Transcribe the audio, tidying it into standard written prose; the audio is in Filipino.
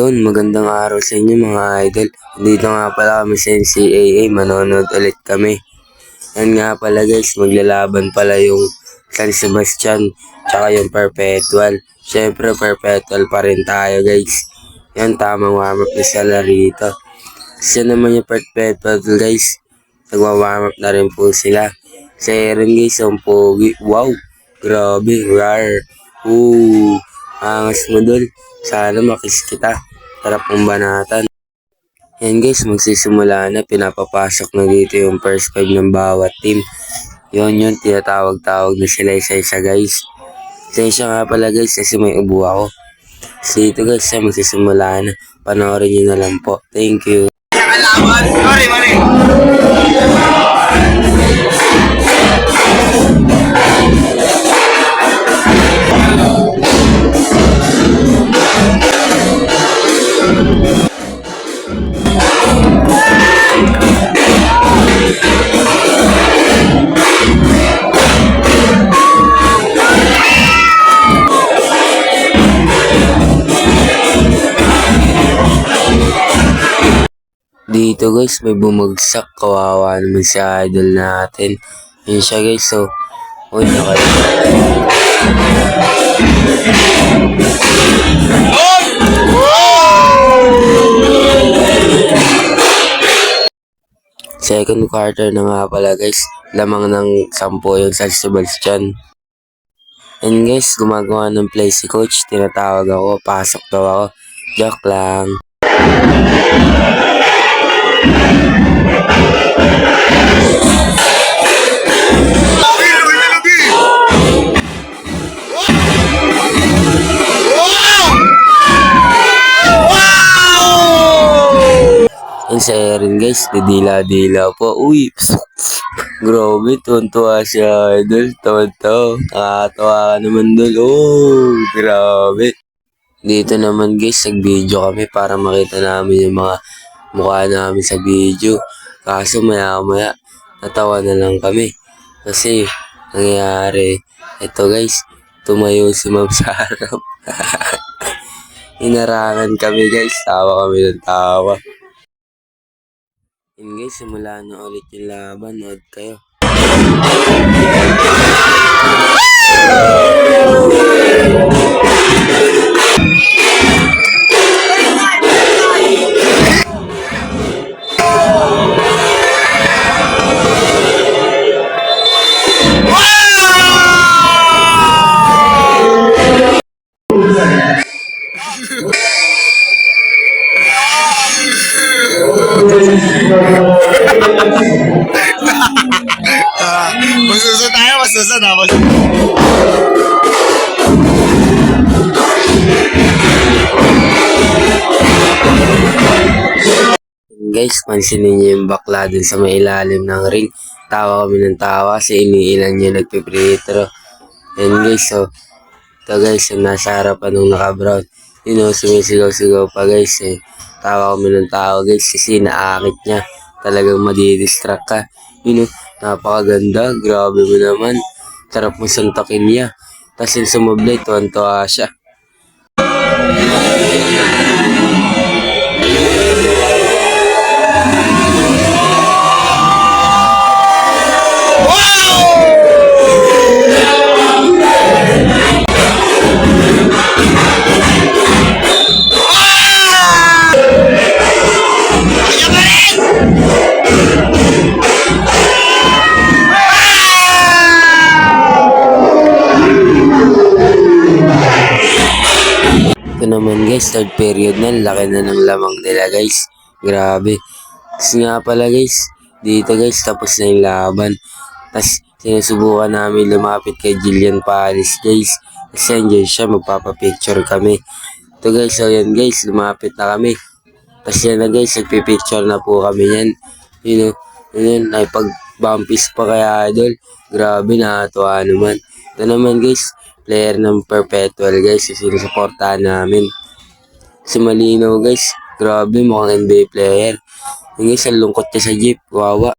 Yun, magandang araw sa inyo mga idol. Dito nga pala kami sa NCAA, manonood ulit kami. Yan nga pala guys, maglalaban pala yung San Sebastian tsaka yung Perpetual. Siyempre Perpetual pa rin tayo guys. Yan, tamang warm up na sila rito. Kasi naman yung Perpetual guys, nagwa-warm up na rin po sila. Sa Aaron guys, ang pogi. Wow, grabe, rar. Angas mo dul. Sana makis kita. Tara pong banatan. Yan guys, magsisimula na. Pinapapasok na dito yung first five ng bawat team. Yun, tinatawag-tawag na sila isa-isa guys. Isa nga pala guys kasi may ubo ako. So ito guys, magsisimula na. Panoorin nyo na lang po. Thank you. Mari. Dito guys, may bumagsak. Kawawa naman si idol natin. Yun siya guys, so. Uy, second quarter na nga pala guys. Lamang ng 10 yung San Sebastian. And guys, gumagawa ng play si coach. Tinatawag ako, pasok daw ako. Joke lang. Yan sa Aaron guys, didila-dila po. Uy, grabe, tuwan-tuwa siya idol. Tawa-tawa, nakakatawa ka naman dul. Oh, grabe. Dito naman guys, nag-video kami para makita namin yung mga mukha namin sa video. Kaso maya-maya, natawa na lang kami. Kasi, nangyayari, ito guys, tumayo si Ma'am sa harap. Inarangan kami guys, tawa kami ng tawa. Yun guys, simula na ulit yung laban, nood kayo. Masusunod tayo, masusunod. Guys, pansinin niyo yung bakla dun sa may ilalim ng ring. Tawa kami ng tawa kasi iniilan niya nagpipritro. And guys, so, ito guys, yung nasa harapan nung naka-brown. You know, sumisigaw-sigaw pa guys eh. Tawa kami ng tawa guys kasi naakit niya. Talagang madidistract ka. You know, napakaganda. Grabe mo naman. Sarap mo suntokin niya. Tapos yung sumablay, tuwan-tuwa siya. Ito naman guys, third period na, laki na ng lamang nila guys. Grabe. Kasi nga pala guys, dito guys, tapos na yung laban. Tapos sinusubukan namin lumapit kay Jillian Paris guys. Kasi andyan siya, magpapapicture kami. Ito guys, so yan guys, lumapit na kami. Tapos yan na guys, nagpipicture na po kami yan. You know, yun, ay pag-bumpis pa kaya idol. Grabe, nakatuwa naman. Ito naman guys, player ng Perpetual guys, sinusuportahan namin. Si Malinaw guys, grabe, mukhang NBA player. Yung guys, ang lungkot niya sa jeep, wawa.